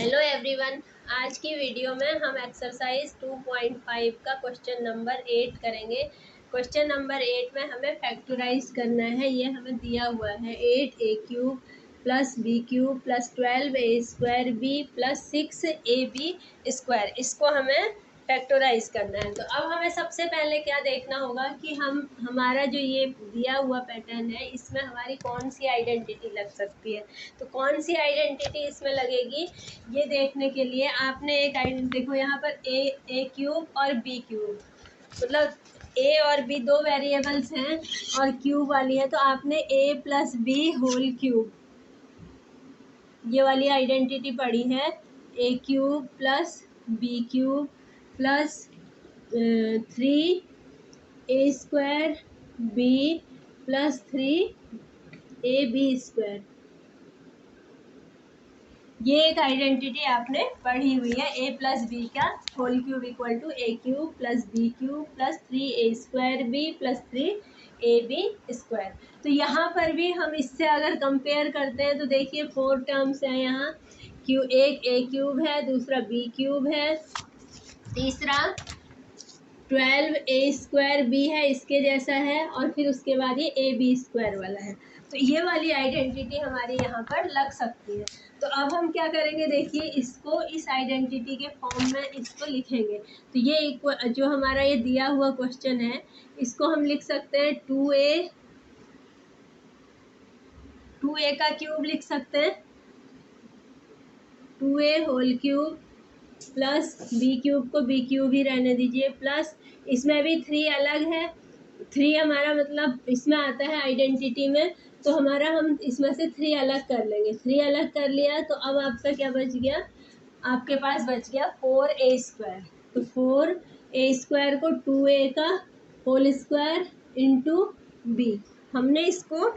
Hello everyone. आज की video में हम एक्सरसाइज 2.5 का क्वेश्चन नंबर 8 करेंगे। क्वेश्चन नंबर 8 में हमें फैक्टराइज करना है। ये हमें दिया हुआ है 8a³ plus b³ plus 12a² b plus 6ab²। इसको हमें फैक्टराइज करना है। तो अब हमें सबसे पहले क्या देखना होगा कि हमारा जो ये दिया हुआ पैटर्न है इसमें हमारी कौन सी आइडेंटिटी लग सकती है। तो कौन सी आइडेंटिटी इसमें लगेगी ये देखने के लिए आपने एक आइडेंटिटी देखो, यहाँ पर a³ और b³, मतलब a और b दो वेरिएबल्स हैं और क्यूब वाली है, तो आपने a plus b whole cube ये वाली आइडेंटिटी पढ़ी है। a³ plus b³ plus 3a² b plus 3ab²। ये एक आइडेंटिटी आपने पढ़ी हुई है। a प्लस बी का whole cube equal to a³ plus b³ plus 3a² b plus 3ab²। तो यहाँ पर भी हम इससे अगर कंपेयर करते हैं तो देखिए 4 टर्म्स हैं यहाँ। एक a³ है, दूसरा b³ है, तीसरा 12a² b है, इसके जैसा है, और फिर उसके बाद ये ab² वाला है। तो ये वाली आइडेंटिटी हमारी यहाँ पर लग सकती है। तो अब हम क्या करेंगे, देखिए इसको इस आइडेंटिटी के फॉर्म में इसको लिखेंगे। तो ये जो हमारा ये दिया हुआ क्वेश्चन है इसको हम लिख सकते हैं 2a का क्यूब लिख सकते हैं, 2a whole cube plus b³ को b³ ही रहने दीजिए, प्लस इसमें भी 3 अलग है। 3 हमारा मतलब इसमें आता है आइडेंटिटी में, तो हमारा हम इसमें से 3 अलग कर लेंगे। 3 अलग कर लिया तो अब आपका क्या बच गया, आपके पास बच गया 4a²। तो 4a² को 2a का होल स्क्वायर इंटू b, हमने इसको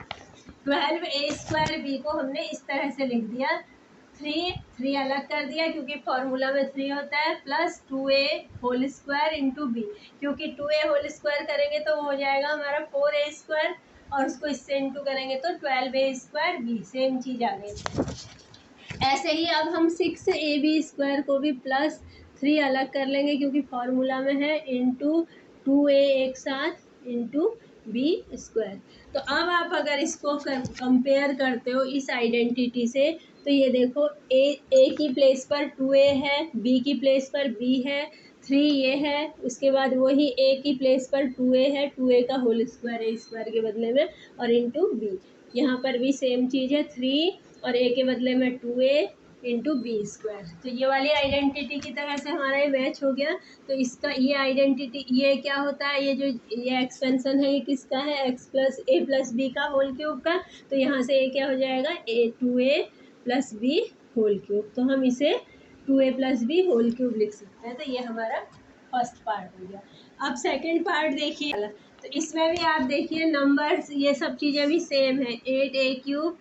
12a² b को हमने इस तरह से लिख दिया। 3 अलग कर दिया क्योंकि फॉर्मूला में 3 होता है, plus 2a whole square into b, क्योंकि 2a होल स्क्वायर करेंगे तो हो जाएगा हमारा 4a² और उसको इससे इंटू करेंगे तो 12a² b, सेम चीज़ आ गई। ऐसे ही अब हम 6ab² को भी प्लस 3 अलग कर लेंगे क्योंकि फॉर्मूला में है इंटू 2a एक साथ इंटू b²। तो अब आप अगर इसको कंपेयर करते हो इस आइडेंटिटी से, तो ये देखो a की प्लेस पर 2a है, b की प्लेस पर b है, 3 ये है, उसके बाद वही a की प्लेस पर 2a है, 2a का होल स्क्वायर a² के बदले में, और इंटू b। यहाँ पर भी सेम चीज़ है, 3 और a के बदले में 2a इंटू b²। तो ये वाली आइडेंटिटी की तरह से हमारा ये मैच हो गया। तो इसका ये आइडेंटिटी ये क्या होता है, ये जो ये एक्सपेंशन है ये किसका है, a प्लस b का होल क्यूब का। तो यहाँ से ये क्या हो जाएगा, 2a plus b whole cube. तो हम इसे 2a plus b whole cube लिख सकते हैं। तो ये हमारा फर्स्ट पार्ट हो गया। अब सेकेंड पार्ट देखिए, तो इसमें भी आप देखिए नंबर्स ये सब चीज़ें भी सेम है। 8a³,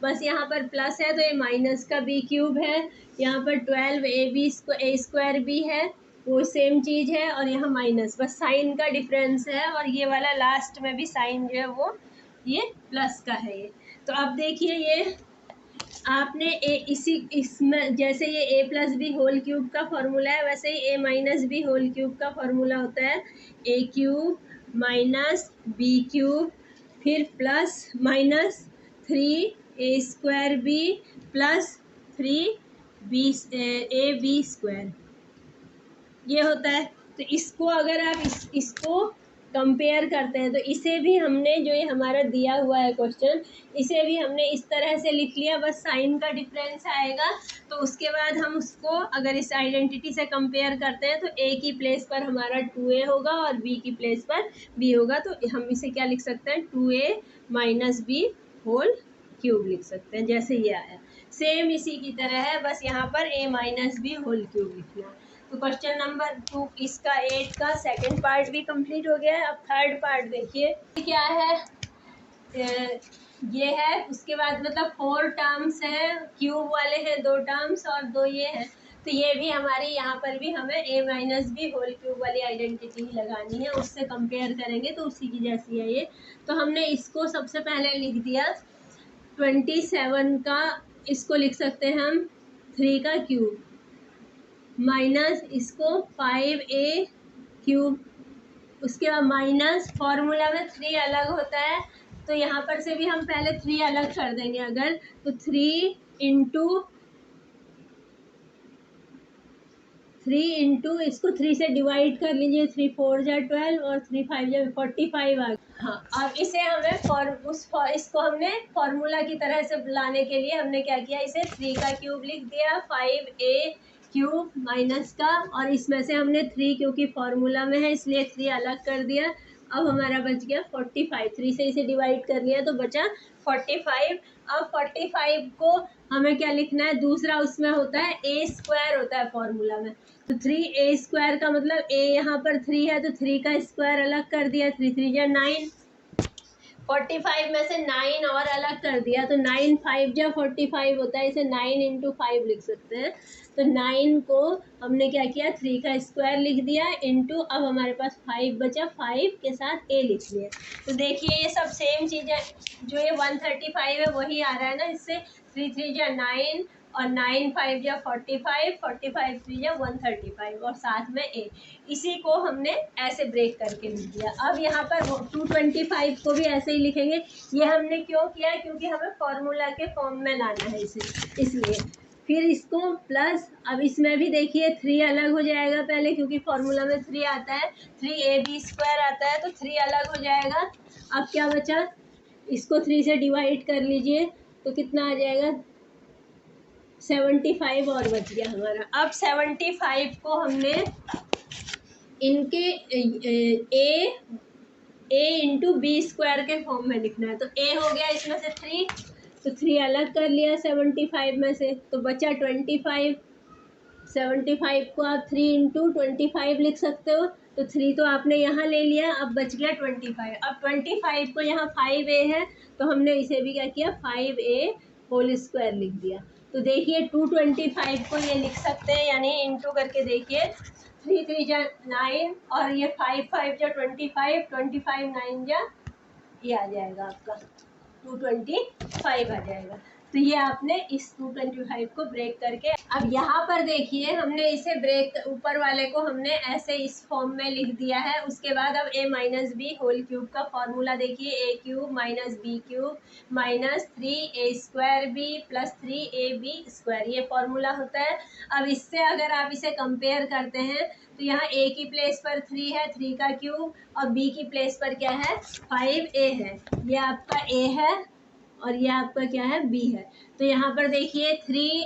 बस यहाँ पर प्लस है तो ये माइनस का b³ है। यहाँ पर 12a² b है, वो सेम चीज़ है, और यहाँ माइनस, बस साइन का डिफरेंस है, और ये वाला लास्ट में भी साइन जो है वो ये प्लस का है ये। तो अब देखिए ये आपने इसमें जैसे ये a plus b whole cube का फॉर्मूला है, वैसे ही a minus b whole cube का फॉर्मूला होता है a³ माइनस b³ फिर plus minus 3a² b plus 3ab², ये होता है। तो इसको अगर आप इसको कंपेयर करते हैं तो इसे भी हमने, जो ये हमारा दिया हुआ है क्वेश्चन, इसे भी हमने इस तरह से लिख लिया, बस साइन का डिफरेंस आएगा। तो उसके बाद हम उसको अगर इस आइडेंटिटी से कंपेयर करते हैं तो a की प्लेस पर हमारा 2a होगा और b की प्लेस पर b होगा। तो हम इसे क्या लिख सकते हैं, 2a minus b whole cube लिख सकते हैं, जैसे ये आया। सेम इसी की तरह है, बस यहाँ पर a minus b whole cube लिखना। तो क्वेश्चन नंबर 2 इसका 8 का सेकंड पार्ट भी कंप्लीट हो गया है। अब थर्ड पार्ट देखिए क्या है, ये है, उसके बाद मतलब 4 टर्म्स हैं, क्यूब वाले हैं 2 टर्म्स और 2 ये हैं। तो ये भी हमारी यहाँ पर भी हमें a minus b whole cube वाली आइडेंटिटी ही लगानी है, उससे कंपेयर करेंगे तो उसी की जैसी है ये। तो हमने इसको सबसे पहले लिख दिया 27 का, इसको लिख सकते हैं हम 3 का क्यूब माइनस इसको 5a क्यूब, उसके बाद माइनस फॉर्मूला में 3 अलग होता है तो यहाँ पर से भी हम पहले 3 अलग कर देंगे अगर, तो 3 इंटू इसको 3 से डिवाइड कर लीजिए, 3 4 जा 12 और 3 5 जा 45 आ गया। हाँ, अब इसे हमें इसको हमने फॉर्मूला की तरह से लाने के लिए हमने क्या किया, इसे 3 का क्यूब लिख दिया, 5a क्यूब माइनस का, और इसमें से हमने 3 क्योंकि फॉर्मूला में है इसलिए 3 अलग कर दिया। अब हमारा बच गया 45, 3 से इसे डिवाइड कर लिया तो बचा 45। अब 45 को हमें क्या लिखना है, दूसरा उसमें होता है a स्क्वायर होता है फॉर्मूला में, तो 3a स्क्वायर का मतलब a यहाँ पर 3 है तो 3 का स्क्वायर अलग कर दिया, 3 3 जा 9, 45 में से 9 और अलग कर दिया तो 9 5 जा 45 होता है, इसे 9 इंटू 5 लिख सकते हैं। तो 9 को हमने क्या किया, 3 का स्क्वायर लिख दिया इंटू, अब हमारे पास 5 बचा, 5 के साथ a लिख लिया। तो देखिए ये सब सेम चीज़ है, जो ये 135 है वही आ रहा है ना, इससे 3 3 जा 9 और 9 5 जा 45, 45 3 जा 135 और साथ में a, इसी को हमने ऐसे ब्रेक करके लिख दिया। अब यहाँ पर 225 को भी ऐसे ही लिखेंगे, ये हमने क्यों किया, क्योंकि हमें फॉर्मूला के फॉर्म में लाना है इसे, इसलिए। फिर इसको प्लस, अब इसमें भी देखिए 3 अलग हो जाएगा पहले, क्योंकि फॉर्मूला में 3 आता है, 3ab स्क्वायर आता है तो 3 अलग हो जाएगा। अब क्या बचा, इसको 3 से डिवाइड कर लीजिए तो कितना आ जाएगा, 75 और बच गया हमारा। अब 75 को हमने इनके a इंटू बी स्क्वायर के फॉर्म में लिखना है, तो a हो गया इसमें से 3, तो 3 अलग कर लिया 75 में से तो बचा 25। 75 को आप 3 इंटू 25 लिख सकते हो, तो 3 तो आपने यहाँ ले लिया, अब बच गया 25। अब 25 को यहाँ 5a है तो हमने इसे भी क्या किया, 5a होल स्क्वायर लिख दिया। तो देखिए 225 को ये लिख सकते हैं, यानी इंटू करके देखिए, 3 3 जा 9 और ये 5 5 जा 25, 25 9 जा, ये आ जाएगा आपका 225 आ जाएगा। तो ये आपने इस 225 को ब्रेक करके, अब यहाँ पर देखिए हमने इसे ब्रेक, ऊपर वाले को हमने ऐसे इस फॉर्म में लिख दिया है। उसके बाद अब a minus b whole cube का फॉर्मूला देखिए, a cube minus b cube minus 3a square b plus 3ab square, ये फॉर्मूला होता है। अब इससे अगर आप इसे कंपेयर करते हैं तो यहाँ a की प्लेस पर 3 है, 3 का क्यूब, और b की प्लेस पर क्या है, 5a है, ये आपका a है और ये आपका क्या है, b है। तो यहाँ पर देखिए 3,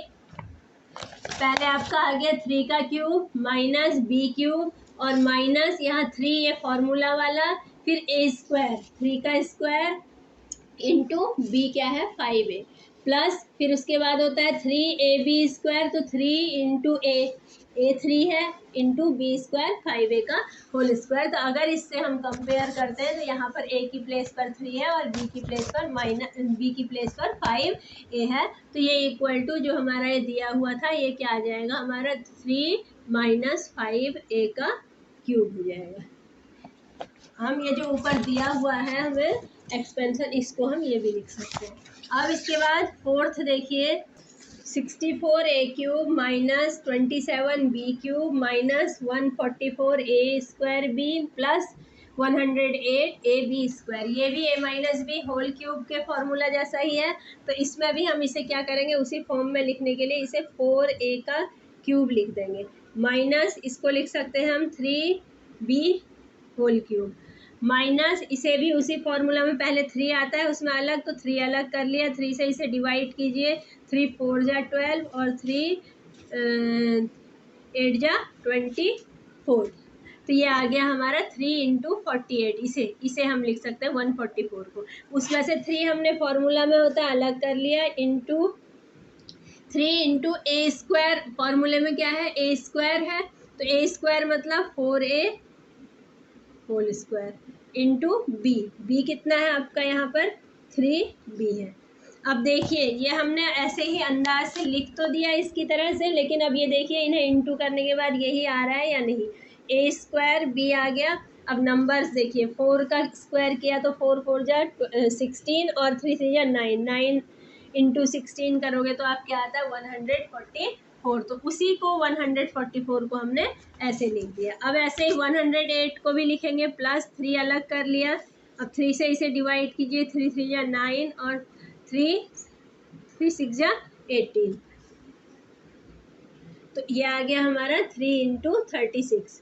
पहले आपका आ गया 3 का क्यूब माइनस बी क्यूब और माइनस यहाँ 3 ये फॉर्मूला वाला, फिर a स्क्वायर, 3 का स्क्वायर इंटू बी क्या है 5a, प्लस फिर उसके बाद होता है 3ab स्क्वायर, तो 3 इंटू a 3 है इंटू बी स्क्वायर 5a का होल स्क्वायर। तो अगर इससे हम कंपेयर करते हैं तो यहाँ पर a की प्लेस पर 3 है और b की प्लेस पर b की प्लेस पर 5a है, तो ये इक्वल टू जो हमारा ये दिया हुआ था ये क्या आ जाएगा हमारा, 3 माइनस 5a का क्यूब हो जाएगा। हम ये जो ऊपर दिया हुआ है हमें एक्सपेंशन, इसको हम ये भी लिख सकते हैं। अब इसके बाद फोर्थ देखिए, 64a cube minus 27b cube minus 144a square b plus 108ab square, ये भी a minus b whole cube के फॉर्मूला जैसा ही है। तो इसमें भी हम इसे क्या करेंगे, उसी फॉर्म में लिखने के लिए इसे 4a का क्यूब लिख देंगे, माइनस इसको लिख सकते हैं हम 3b होल क्यूब, माइनस इसे भी उसी फॉर्मूला में पहले 3 आता है उसमें अलग, तो 3 अलग कर लिया, 3 से इसे डिवाइड कीजिए, 3 4 जा 12 और 3 8 जा 24, तो ये आ गया हमारा 3 इंटू 48, इसे हम लिख सकते हैं 144 को, उसमें से 3 हमने फॉर्मूला में होता है अलग कर लिया, इंटू 3 इंटू ए स्क्वायर, फॉर्मूले में क्या है a स्क्वायर है, तो a स्क्वायर मतलब 4a whole square into B कितना है आपका यहाँ पर 3b है। अब देखिए ये हमने ऐसे ही अंदाज से लिख तो दिया इसकी तरह से, लेकिन अब ये देखिए इन्हें इंटू करने के बाद यही आ रहा है या नहीं, a स्क्वायर b आ गया। अब नंबर्स देखिए, 4 का स्क्वायर किया तो 4 4 जा 16 और 3 3 जा 9, 9 इंटू 16 करोगे तो आप क्या आता है 144 4, तो उसी को 144 को हमने ऐसे लिख दिया। अब ऐसे ही 108 को भी लिखेंगे, प्लस 3 अलग कर लिया। अब 3 से इसे डिवाइड कीजिए, 3 3 या 9 और 3 6 या 18, तो ये आ गया हमारा 3 × 36।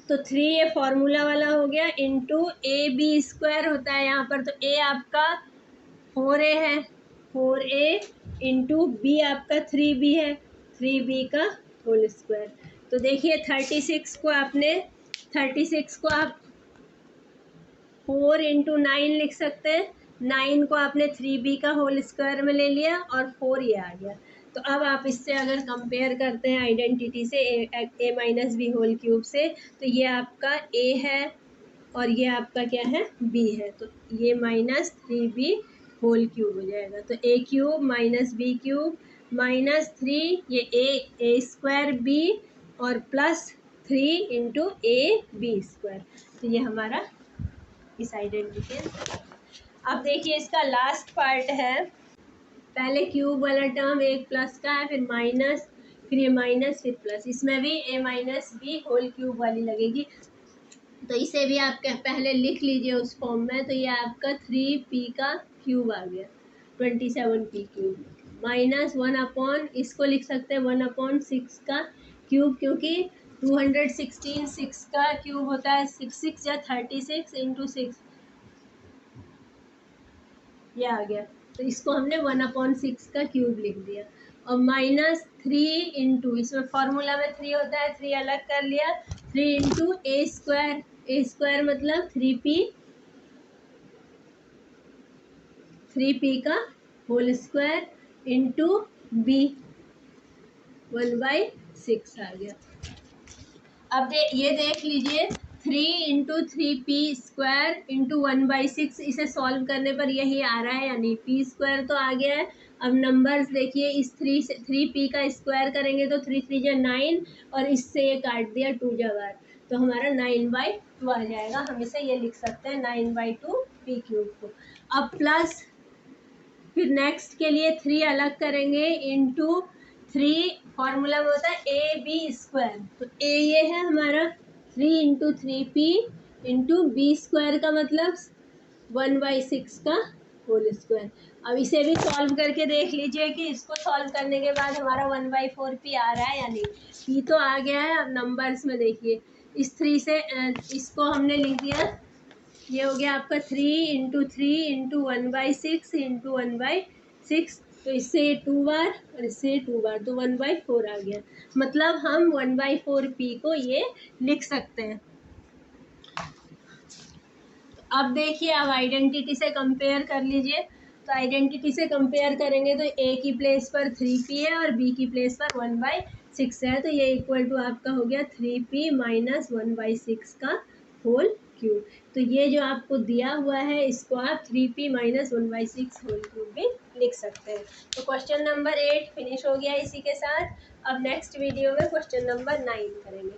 तो 3 ये फॉर्मूला वाला हो गया, इंटू AB² होता है यहाँ पर, तो A आपका 4A है, 4A इंटू B आपका 3B है, 3B का होल स्क्वायर। तो देखिए 36 को आप 4 × 9 लिख सकते हैं, 9 को आपने 3B का होल स्क्वायर में ले लिया और 4 ये आ गया। तो अब आप इससे अगर कंपेयर करते हैं आइडेंटिटी से a minus b whole cube से, तो ये आपका a है और ये आपका क्या है b है, तो ये -3b होल क्यूब हो जाएगा। तो a³ माइनस b³ माइनस 3 ये a² b और प्लस 3 × ab², तो ये हमारा इस आइडेंटिटी। अब देखिए इसका लास्ट पार्ट है, पहले क्यूब वाला टर्म एक प्लस का है, फिर माइनस, फिर ये माइनस, फिर प्लस, इसमें भी a minus b whole cube वाली लगेगी, तो इसे भी आप पहले लिख लीजिए उस फॉर्म में। तो ये आपका 3p का क्यूब आ गया, 27p क्यूब, -1 इसको लिख सकते हैं 1/6 का क्यूब, क्योंकि 216 6 का क्यूब होता है, 6 या 36 × 6, ये आ गया। तो इसको हमने 1/6 का क्यूब लिख दिया। और -3 इंटू, इसमें फॉर्मूला में 3 होता है, 3 अलग कर लिया, 3 × a² मतलब 3p का होल स्क्वायर इंटू b 1/6 आ गया। अब ये देख लीजिए, 3 × 3p² इंटू 1/6, इसे सॉल्व करने पर यही आ रहा है, यानी p² तो आ गया है। अब नंबर्स देखिए, इस 3p का स्क्वायर करेंगे तो 3 3 या 9 और इससे ये काट दिया 2 जगह, तो हमारा 9/2 आ जाएगा। हम इसे ये लिख सकते हैं 9/2 p³ को। अब प्लस, फिर नेक्स्ट के लिए 3 अलग करेंगे, इंटू 3 फॉर्मूला में होता है ab², तो a ये है हमारा, 3 × 3p इंटू b² का मतलब 1/6 का होल स्क्वायर। अब इसे भी सॉल्व करके देख लीजिए कि इसको सॉल्व करने के बाद हमारा 1/4p आ रहा है या नहीं। p तो आ गया है। अब नंबर्स में देखिए, इस 3 से इसको हमने लिख दिया, ये हो गया आपका 3 × 3 × 1/6 इंटू 1/6, तो इससे 2 बार और इससे 2 बार, तो 1/4 आ गया। मतलब हम 1/4p को ये लिख सकते हैं। अब देखिए, अब आइडेंटिटी से कंपेयर कर लीजिए। तो आइडेंटिटी से कंपेयर करेंगे तो a की प्लेस पर 3p है और b की प्लेस पर 1/6 है, तो ये इक्वल टू आपका हो गया 3p माइनस 1/6 का होल क्यूब। तो ये जो आपको दिया हुआ है, इसको आप 3p माइनस 1/6 होल क्यूब भी लिख सकते हैं। तो क्वेश्चन नंबर 8 फिनिश हो गया इसी के साथ। अब नेक्स्ट वीडियो में क्वेश्चन नंबर 9 करेंगे।